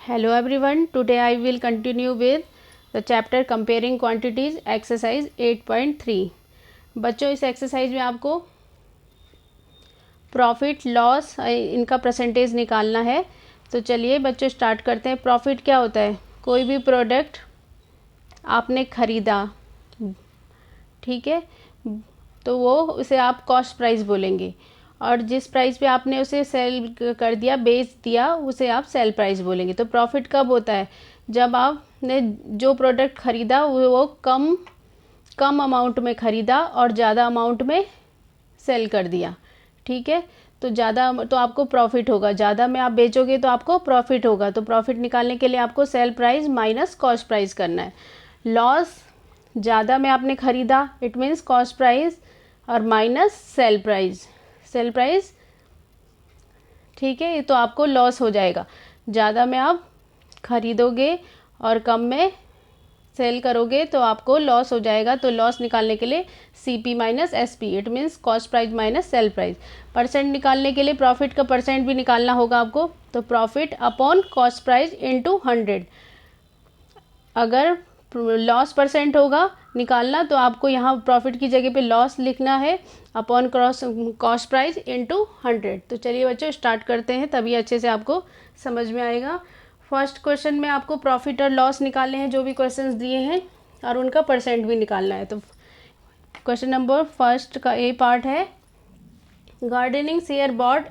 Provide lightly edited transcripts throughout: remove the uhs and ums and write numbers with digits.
Hello everyone, today I will continue with the chapter comparing quantities exercise 8.3। बच्चों इस exercise में आपको profit loss इनका परसेंटेज निकालना है। तो चलिए बच्चों स्टार्ट करते हैं। प्रॉफिट क्या होता है? कोई भी प्रोडक्ट आपने ख़रीदा, ठीक है, तो वो उसे आप कॉस्ट प्राइस बोलेंगे, और जिस प्राइस पे आपने उसे सेल कर दिया, बेच दिया, उसे आप सेल प्राइस बोलेंगे। तो प्रॉफिट कब होता है? जब आपने जो प्रोडक्ट ख़रीदा वो कम अमाउंट में ख़रीदा और ज़्यादा अमाउंट में सेल कर दिया, ठीक है। तो ज़्यादा तो आपको प्रॉफिट होगा, ज़्यादा में आप बेचोगे तो आपको प्रॉफिट होगा। तो प्रॉफिट निकालने के लिए आपको cell price minus cost price करना है। लॉस, ज़्यादा में आपने ख़रीदा, इट मीन्स कॉस्ट प्राइस, और माइनस सेल प्राइस, ठीक है। तो आपको लॉस हो जाएगा। ज़्यादा में आप ख़रीदोगे और कम में सेल करोगे तो आपको लॉस हो जाएगा। तो लॉस निकालने के लिए CP minus SP, it means cost price minus sale price. Percent निकालने के लिए प्रॉफिट का परसेंट भी निकालना होगा आपको। तो profit upon cost price into 100। अगर लॉस परसेंट होगा निकालना तो आपको यहाँ प्रॉफिट की जगह पे लॉस लिखना है, अपॉन कॉस्ट प्राइस इंटू 100। तो चलिए बच्चों स्टार्ट करते हैं, तभी अच्छे से आपको समझ में आएगा। फर्स्ट क्वेश्चन में आपको प्रॉफिट और लॉस निकालने हैं, जो भी क्वेश्चंस दिए हैं, और उनका परसेंट भी निकालना है। तो क्वेश्चन नंबर फर्स्ट का ए पार्ट है, gardening share bought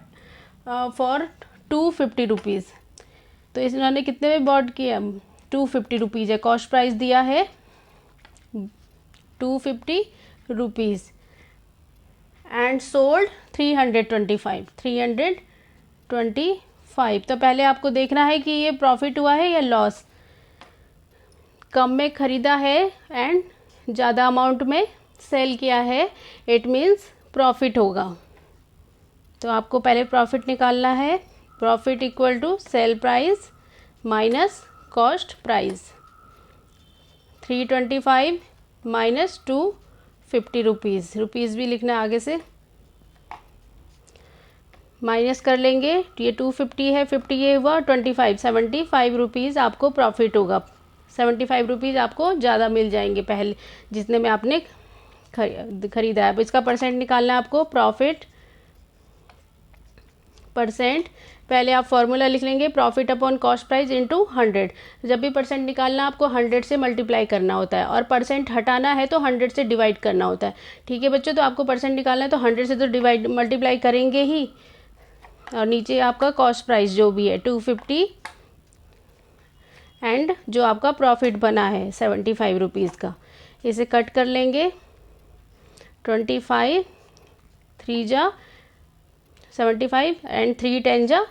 for 250 rupees. तो इन्होंने कितने में बॉट किया? 250 रुपीज़ है। कॉस्ट प्राइस दिया है 250 रुपीज़ एंड सोल्ड 325। तो पहले आपको देखना है कि ये प्रॉफिट हुआ है या लॉस। कम में ख़रीदा है एंड ज़्यादा अमाउंट में सेल किया है, इट मीन्स प्रॉफिट होगा। तो आपको पहले प्रॉफिट निकालना है। Profit equal to sell price minus cost price. 325 minus 250 rupees, rupees भी लिखना आगे से, माइनस कर लेंगे। ये 250 है, 50 ये हुआ 25, 75 रुपीज़ आपको प्रॉफिट होगा। 75 रुपीज़ आपको ज़्यादा मिल जाएंगे पहले जितने में आपने खरीदा है। अब इसका परसेंट निकालना है आपको। प्रॉफिट परसेंट, पहले आप फॉर्मूला लिख लेंगे, profit upon cost price into 100। जब भी परसेंट निकालना आपको 100 से मल्टीप्लाई करना होता है, और परसेंट हटाना है तो 100 से डिवाइड करना होता है, ठीक है बच्चों। तो आपको परसेंट निकालना है तो 100 से तो डिवाइड मल्टीप्लाई करेंगे ही, और नीचे आपका कॉस्ट प्राइस जो भी है 250, एंड जो आपका प्रॉफिट बना है 75 रुपीज़ का, इसे कट कर लेंगे। 25, 3 जा 75 एंड 3 10 जा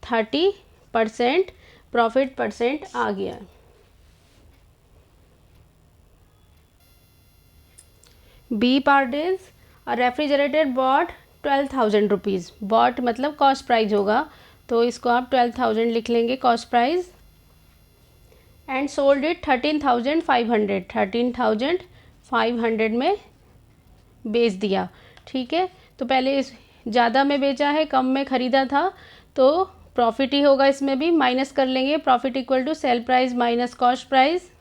30%। प्रॉफिट परसेंट आ गया। B part is a refrigerator bought 12,000 rupees. Bought मतलब कॉस्ट प्राइस होगा, तो इसको आप 12,000 लिख लेंगे cost price, and sold it 13,500। 13,500 में बेच दिया, ठीक है। तो पहले इस ज़्यादा में बेचा है, कम में ख़रीदा था, तो प्रॉफिट ही होगा। इसमें भी माइनस कर लेंगे। Profit equal to sell price minus cost price.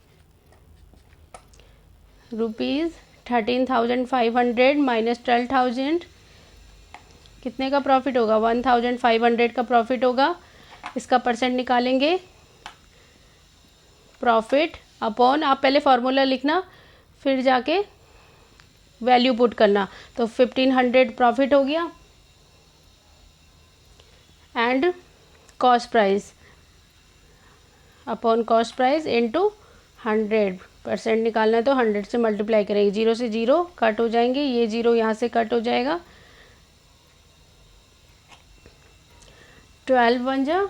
Rupees 13,500 minus 12,000, कितने का प्रॉफिट होगा? 1,500 का प्रॉफिट होगा। इसका परसेंट निकालेंगे। प्रॉफिट अपॉन, आप पहले फार्मूला लिखना फिर जाके वैल्यू पुट करना। तो 1,500 प्रॉफिट हो गया, and cost price upon cost price into 100। Percent निकालना है तो 100 से मल्टीप्लाई करेंगे। 0 से 0 कट हो जाएंगे, ये 0 यहाँ से कट हो जाएगा। 12 1 जा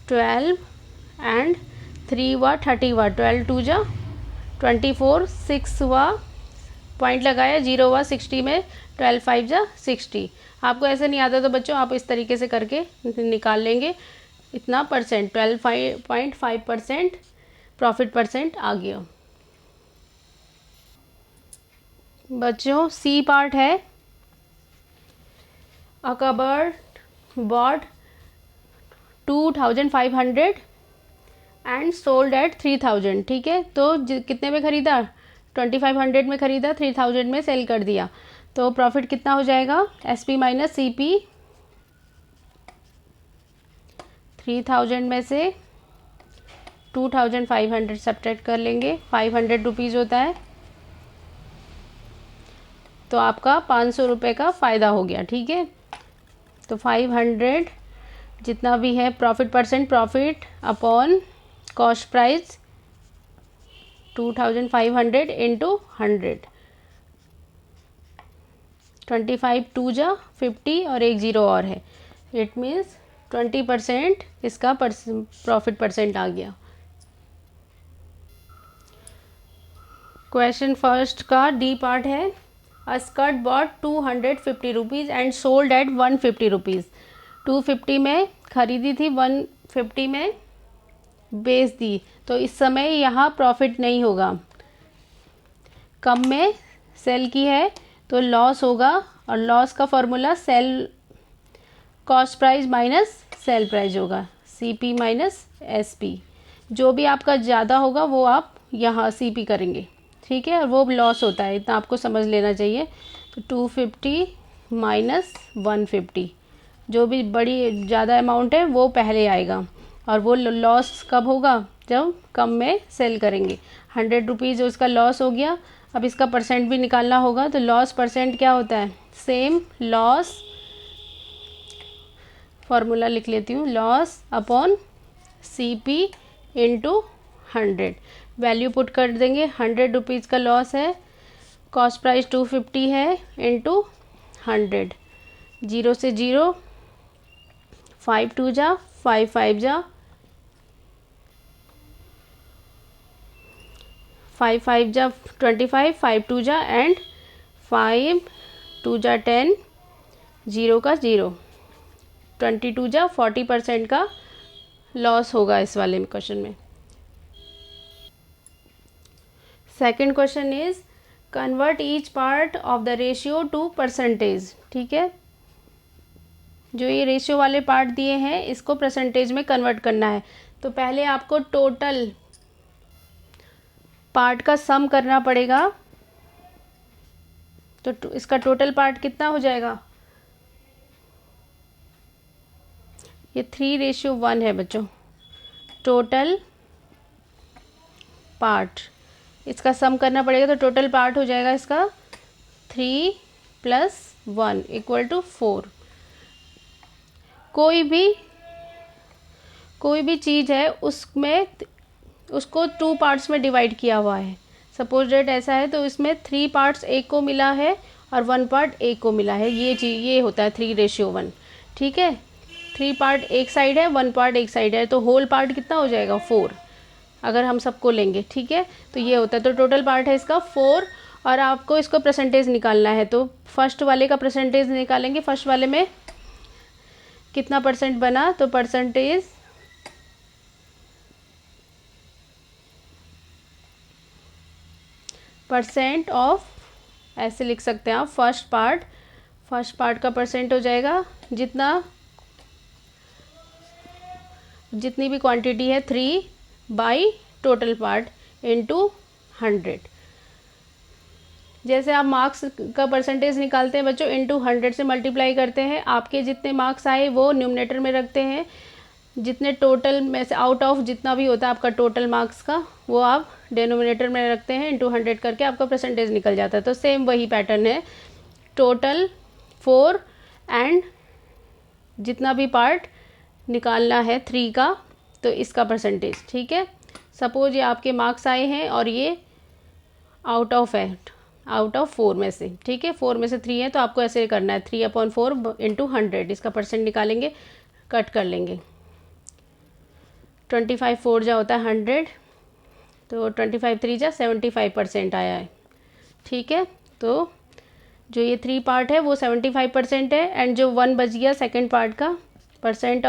12 एंड 3 हुआ 30 हुआ, 12 2 जा 24, 6 हुआ, पॉइंट लगाया, 0 हुआ 60 में, 12 5 जा 60। आपको ऐसे नहीं आता तो बच्चों आप इस तरीके से करके निकाल लेंगे। इतना परसेंट 12.5% प्रॉफिट परसेंट आ गया। बच्चों सी पार्ट है, a cupboard bought 2500 and sold at 3000, ठीक है। तो कितने में ख़रीदा, 2500 में ख़रीदा, 3000 में सेल कर दिया, तो प्रॉफिट कितना हो जाएगा, SP माइनस CP। 3000 में से 2500 सब्ट्रैक्ट कर लेंगे, 500 रुपीज़ होता है, तो आपका 500 रुपये का फ़ायदा हो गया, ठीक है। तो 500 जितना भी है profit percent, profit upon cost price 2500 into 100, 25 2 जा 50 और एक ज़ीरो और है, इट मीन्स 20% इसका प्रॉफिट परसेंट आ गया। क्वेश्चन फर्स्ट का डी पार्ट है, a skirt bought 250 rupees and sold at 150 rupees. 250 में खरीदी थी, 150 में बेच दी, तो इस समय यहाँ प्रॉफिट नहीं होगा, कम में सेल की है तो लॉस होगा, और लॉस का formula cell cost price minus sale price होगा, CP माइनस SP। जो भी आपका ज़्यादा होगा वो आप यहाँ CP करेंगे, ठीक है, और वो लॉस होता है, इतना आपको समझ लेना चाहिए। तो 250 माइनस 150, जो भी बड़ी ज़्यादा अमाउंट है वो पहले आएगा, और वो लॉस कब होगा, जब कम में सेल करेंगे। 100 रुपीज़ उसका लॉस हो गया, अब इसका परसेंट भी निकालना होगा, तो लॉस परसेंट क्या होता है, सेम लॉस, फार्मूला लिख लेती हूँ, loss upon CP into 100, value put कर देंगे, 100 रुपीज़ का लॉस है, कॉस्ट प्राइस 250 है, इंटू 100, 0 से 0, 5 2 जा 5 5 जा 5 5 जा 25, 5 2 जा एंड 5 2 जा 10, 0 का 0, 22 जा 40% का लॉस होगा इस वाले क्वेश्चन में। Second question is convert each part of the ratio two percentage, ठीक है। जो ये रेशियो वाले पार्ट दिए हैं इसको परसेंटेज में कन्वर्ट करना है, तो पहले आपको टोटल पार्ट का सम करना पड़ेगा, तो इसका टोटल पार्ट कितना हो जाएगा, ये 3:1 है बच्चों, टोटल पार्ट, इसका सम करना पड़ेगा, तो टोटल पार्ट हो जाएगा इसका 3 + 1 = 4। कोई भी चीज़ है उसमें उसको 2 पार्ट्स में डिवाइड किया हुआ है, सपोज डेट ऐसा है, तो इसमें 3 पार्ट्स एक को मिला है और 1 पार्ट एक को मिला है, ये होता है 3:1, ठीक है। 3 पार्ट एक साइड है, 1 पार्ट एक साइड है, तो होल पार्ट कितना हो जाएगा 4, अगर हम सबको लेंगे, ठीक है। तो ये होता है, तो टोटल पार्ट है इसका 4, और आपको इसको परसेंटेज निकालना है, तो फर्स्ट वाले का परसेंटेज निकालेंगे। फर्स्ट वाले में कितना परसेंट बना, तो परसेंटेज परसेंट ऑफ, ऐसे लिख सकते हैं आप, फर्स्ट पार्ट का परसेंट हो जाएगा, जितनी भी क्वांटिटी है 3 बाई टोटल पार्ट इंटू 100। जैसे आप मार्क्स का परसेंटेज निकालते हैं बच्चों, इंटू 100 से मल्टीप्लाई करते हैं, आपके जितने मार्क्स आए वो न्यूमरेटर में रखते हैं, जितने टोटल में से आउट ऑफ जितना भी होता है आपका टोटल मार्क्स का, वो आप डिनोमिनेटर में रखते हैं, इंटू 100 करके आपका परसेंटेज निकल जाता है। तो सेम वही पैटर्न है, टोटल 4 एंड जितना भी पार्ट निकालना है 3 का, तो इसका परसेंटेज, ठीक है। सपोज ये आपके मार्क्स आए हैं और ये आउट ऑफ 4 में से, ठीक है, 4 में से 3 है, तो आपको ऐसे करना है 3/4 इंटू 100, इसका परसेंट निकालेंगे, कट कर लेंगे। 25 4 जा होता है 100, तो 25 3 जा 75% आया है, ठीक है। तो जो ये 3 पार्ट है वो 75% है, एंड जो 1 बच गया सेकंड पार्ट का, परसेंट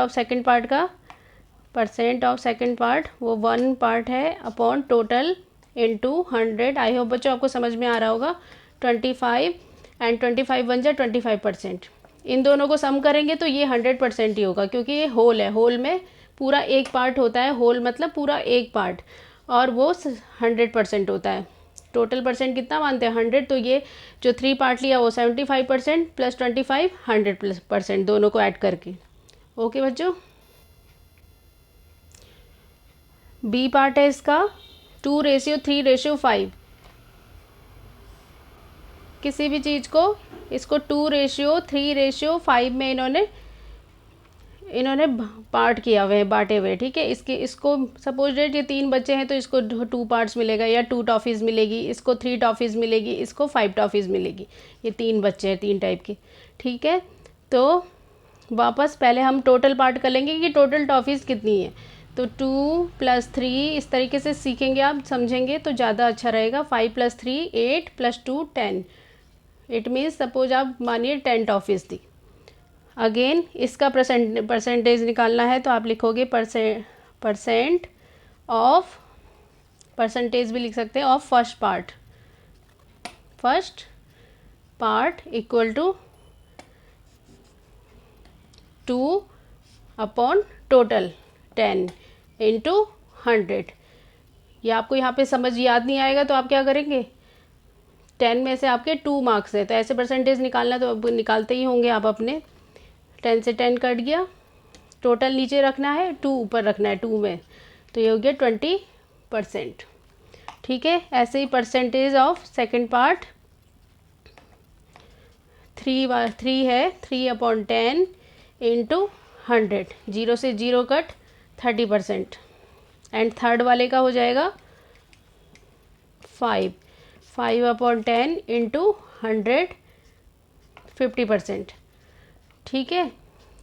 ऑफ सेकंड पार्ट वो 1 पार्ट है upon total into 100। I hope बच्चों आपको समझ में आ रहा होगा। 25 एंड 25 बन जाए 25%, इन दोनों को सम करेंगे तो ये 100% ही होगा, क्योंकि ये होल है, होल में पूरा एक पार्ट होता है, होल मतलब पूरा एक पार्ट, और वो 100% होता है। टोटल परसेंट कितना मानते हैं 100, तो ये जो 3 पार्ट लिया वो 75% प्लस 25 100% दोनों को ऐड करके। ओके बच्चों, बी पार्ट है इसका 2:3:5। किसी भी चीज़ को इसको 2:3:5 में इन्होंने पार्ट किया हुए हैं, बांटे हुए, ठीक है। इसको सपोज डेट ये 3 बच्चे हैं तो इसको 2 पार्ट्स मिलेगा या 2 टॉफ़ीज़ मिलेगी, इसको 3 टॉफ़ीज़ मिलेगी, इसको 5 टॉफ़ीज़ मिलेगी। ये 3 बच्चे हैं 3 टाइप के, ठीक है। तो वापस पहले हम टोटल पार्ट कर लेंगे कि टोटल टॉफ़ीज़ कितनी है। तो 2 + 3 इस तरीके से सीखेंगे आप, समझेंगे तो ज़्यादा अच्छा रहेगा। 5 + 3 8 + 2 10। इट मीन्स सपोज आप मानिए 10 टॉफ़ीज़ थी। अगेन इसका परसेंटेज निकालना है तो आप लिखोगे परसेंट ऑफ, परसेंटेज भी लिख सकते हैं, of first part equal to 2 total 10 × 100। या आपको यहाँ पे समझ याद नहीं आएगा तो आप क्या करेंगे, 10 में से आपके 2 मार्क्स है तो ऐसे परसेंटेज निकालना तो अब निकालते ही होंगे आप अपने। 10 से 10 कट गया, टोटल नीचे रखना है, 2 ऊपर रखना है 2 में, तो ये हो गया 20%, ठीक है। ऐसे ही परसेंटेज ऑफ सेकंड पार्ट 3 है 3/10 × 100, 0 से 0 कट 30%। एंड थर्ड वाले का हो जाएगा 5/10 × 100 50%, ठीक है।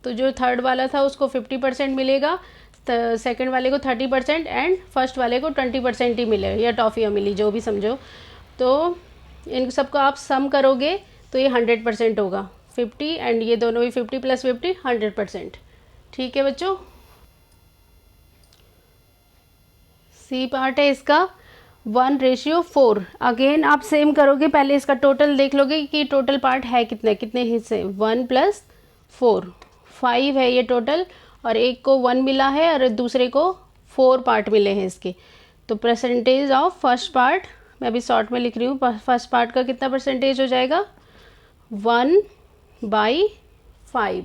तो जो थर्ड वाला था उसको 50% मिलेगा, सेकंड वाले को 30% एंड फर्स्ट वाले को 20% ही मिले या टॉफ़ियाँ मिली, जो भी समझो। तो इन सबको आप सम करोगे तो ये 100% होगा, 50 एंड ये दोनों भी 50 + 50 100%, ठीक है बच्चों। सी पार्ट है इसका 1:4। अगेन आप सेम करोगे, पहले इसका टोटल देख लोगे कि टोटल पार्ट है कितने हिस्से, 1 + 4 5 है ये टोटल, और एक को 1 मिला है और दूसरे को 4 पार्ट मिले हैं इसके। तो परसेंटेज ऑफ फर्स्ट पार्ट, मैं अभी शॉर्ट में लिख रही हूँ, फर्स्ट पार्ट का कितना परसेंटेज हो जाएगा 1/5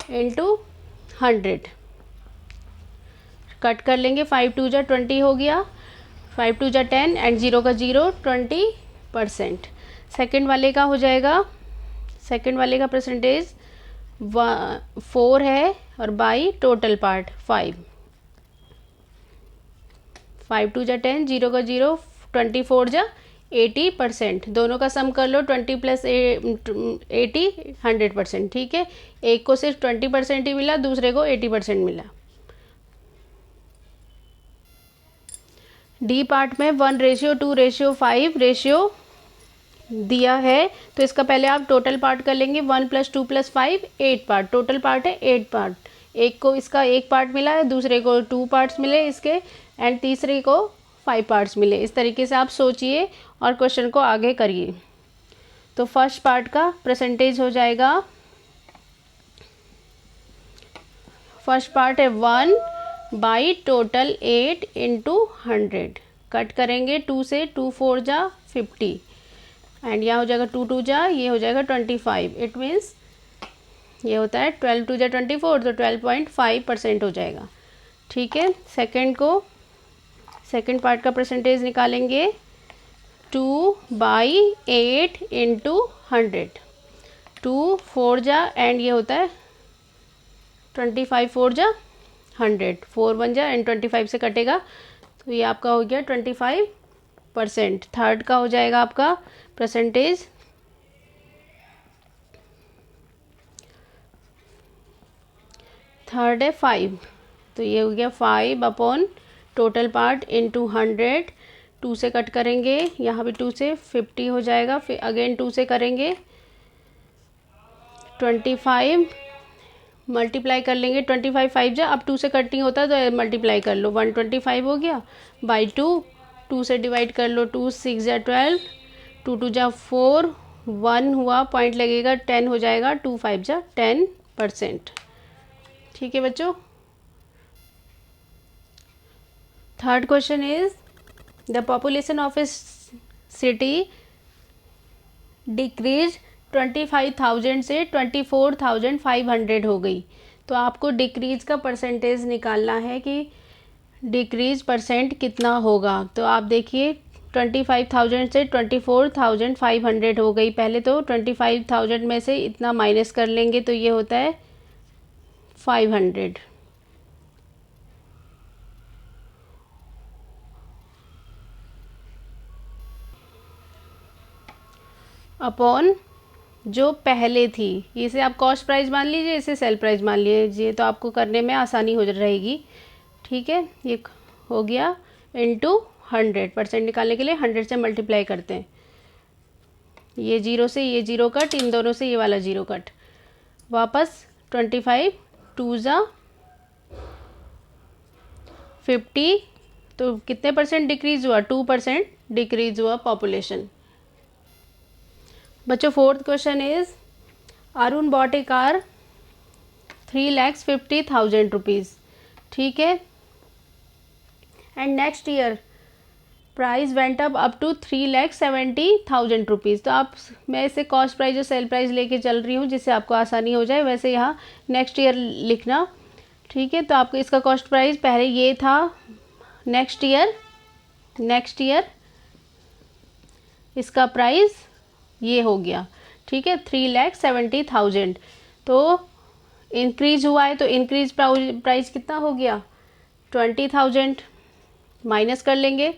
× 100। कट कर लेंगे, 5 2 जा 20 हो गया, 5 2 जा 10 एंड 0 का 0 20%। सेकंड वाले का हो जाएगा, सेकंड वाले का परसेंटेज 4 है और बाई टोटल पार्ट 5 2 जा 10, 0 का 0 24 जा 80%। दोनों का सम कर लो, 20 + 80 100%, ठीक है। एक को सिर्फ 20% ही मिला, दूसरे को 80% मिला। डी पार्ट में 1:2:5 रेशियो दिया है, तो इसका पहले आप टोटल पार्ट कर लेंगे। 1 + 2 + 5 8 पार्ट, टोटल पार्ट है 8 पार्ट। एक को इसका 1 पार्ट मिला है, दूसरे को 2 पार्ट्स मिले इसके, एंड तीसरे को 5 पार्ट्स मिले। इस तरीके से आप सोचिए और क्वेश्चन को आगे करिए। तो फर्स्ट पार्ट का परसेंटेज हो जाएगा, फर्स्ट पार्ट है 1 टोटल 8 × 100। कट करेंगे 2 से, 2 4 जा 50 एंड यहाँ हो जाएगा 2 2 जा, ये हो जाएगा 25। इट मीन्स ये होता है 12 2 जा 24, तो 12.5% हो जाएगा, ठीक है। सेकंड पार्ट का परसेंटेज निकालेंगे 2/8 × 100, 2 4 जा एंड ये होता है 25 4 जा 100, 4 1 जा एंड 25 से कटेगा, तो ये आपका हो गया 25%। थर्ड का हो जाएगा आपका परसेंटेज थर्ड है 5, तो ये हो गया 5 टोटल पार्ट × 100। 2 से कट करेंगे, यहाँ भी 2 से 50 हो जाएगा, फिर अगेन 2 से करेंगे 25 मल्टीप्लाई कर लेंगे, 25 5 जा, अब 2 से कट नहीं होता तो मल्टीप्लाई कर लो, 125 हो गया बाई 2, 2 से डिवाइड कर लो, 2 6 जा 12, 2 2 जा 4, 1 हुआ, पॉइंट लगेगा 10 हो जाएगा, 2 5 जा 10%। ठीक है बच्चों। Third question is the population of A city decrease 25,000 से 24,500 हो गई। तो आपको डिक्रीज का परसेंटेज निकालना है कि डिक्रीज परसेंट कितना होगा। तो आप देखिए 25,000 से 24,500 हो गई। पहले तो 25,000 में से इतना माइनस कर लेंगे तो ये होता है 500 अपॉन जो पहले थी। इसे आप कॉस्ट प्राइस मान लीजिए, इसे सेल प्राइस मान लीजिए, तो आपको करने में आसानी हो रहेगी। ठीक है, ये हो गया इनटू 100। निकालने के लिए 100 से मल्टीप्लाई करते हैं। ये जीरो से ये जीरो कट, इन दोनों से ये वाला जीरो कट, वापस 25 2 ज़ा 50। तो कितने परसेंट डिक्रीज हुआ? 2% डिक्रीज हुआ पॉपुलेशन। बच्चों fourth question is Arun bought a car 3,50,000 rupees. ठीक है, and next year price went up to 3,70,000 rupees. तो आप, मैं इसे कॉस्ट प्राइस और सेल प्राइस लेके चल रही हूँ जिससे आपको आसानी हो जाए। वैसे यहाँ नेक्स्ट ईयर लिखना। ठीक है, तो आपको इसका कॉस्ट प्राइस पहले ये था, नेक्स्ट ईयर इसका प्राइस ये हो गया। ठीक है, 3,70,000। तो इंक्रीज हुआ है तो इंक्रीज प्राइस कितना हो गया? 20,000। माइनस कर लेंगे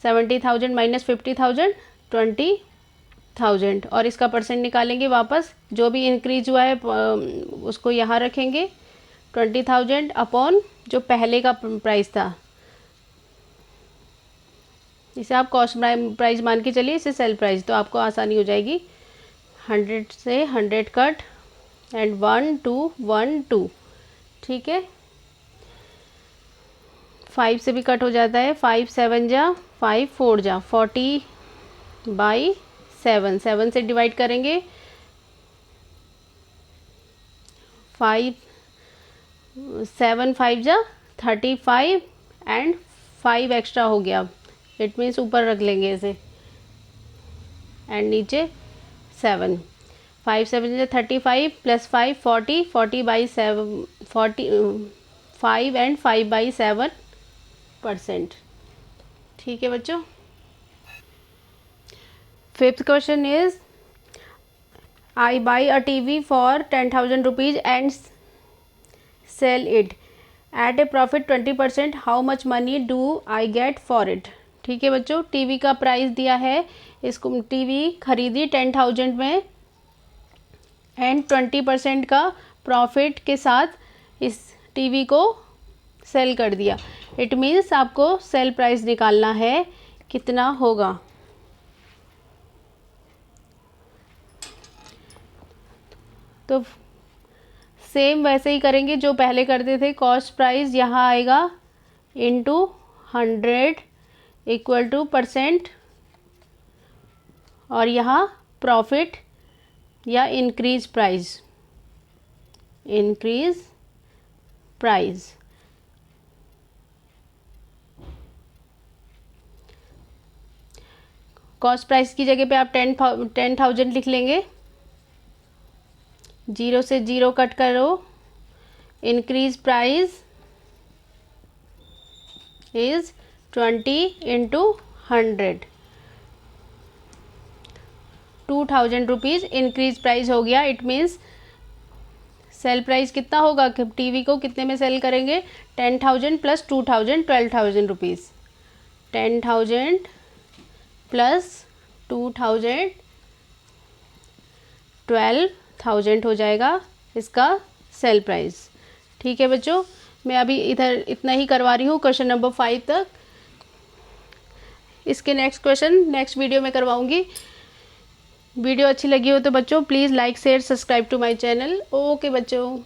70,000 माइनस 50,000, 20,000। और इसका परसेंट निकालेंगे वापस। जो भी इंक्रीज हुआ है उसको यहाँ रखेंगे 20,000 अपॉन जो पहले का प्राइस था। इसे आप कॉस्ट प्राइस मान के चलिए, इसे सेल प्राइस, तो आपको आसानी हो जाएगी। 100 से 100 कट एंड 1 2 1 2। ठीक है, 5 से भी कट हो जाता है। 5 7 जा 5 4 जा 40/7। 7 से डिवाइड करेंगे 5 7 5 जा 35 एंड 5 एक्स्ट्रा हो गया। इट मीन्स ऊपर रख लेंगे इसे एंड नीचे 7। 5 7 जा 35 प्लस 5 40, 40/7, 45 एंड 5/7%। ठीक है बच्चों। Fifth question is I buy a TV for 10,000 rupees and sell it at a profit 20%। How much money do I get for it. ठीक है बच्चों, टीवी का प्राइस दिया है। इसको टीवी खरीदी 10,000 में एंड 20% का प्रॉफिट के साथ इस टीवी को सेल कर दिया। इट मीन्स आपको सेल प्राइस निकालना है कितना होगा। तो सेम वैसे ही करेंगे जो पहले करते थे। कॉस्ट प्राइस यहाँ आएगा इनटू 100 इक्वल टू परसेंट, और यहाँ प्रॉफिट या इंक्रीज प्राइस, कॉस्ट प्राइस की जगह पे आप 10,000 लिख लेंगे। जीरो से जीरो कट करो। Increase price is 20 into 100, 2,000 rupees increase price हो गया। इट मीन्स सेल प्राइस कितना होगा कि टीवी को कितने में सेल करेंगे? 10,000 प्लस 2,000, 12,000 रुपीज़। 10,000 प्लस 2,000, 12,000 हो जाएगा इसका सेल प्राइस। ठीक है बच्चों, मैं अभी इधर इतना ही करवा रही हूँ क्वेश्चन नंबर 5 तक। इसके नेक्स्ट क्वेश्चन नेक्स्ट वीडियो में करवाऊंगी। वीडियो अच्छी लगी हो तो बच्चों please like share subscribe to my channel. Okay बच्चों।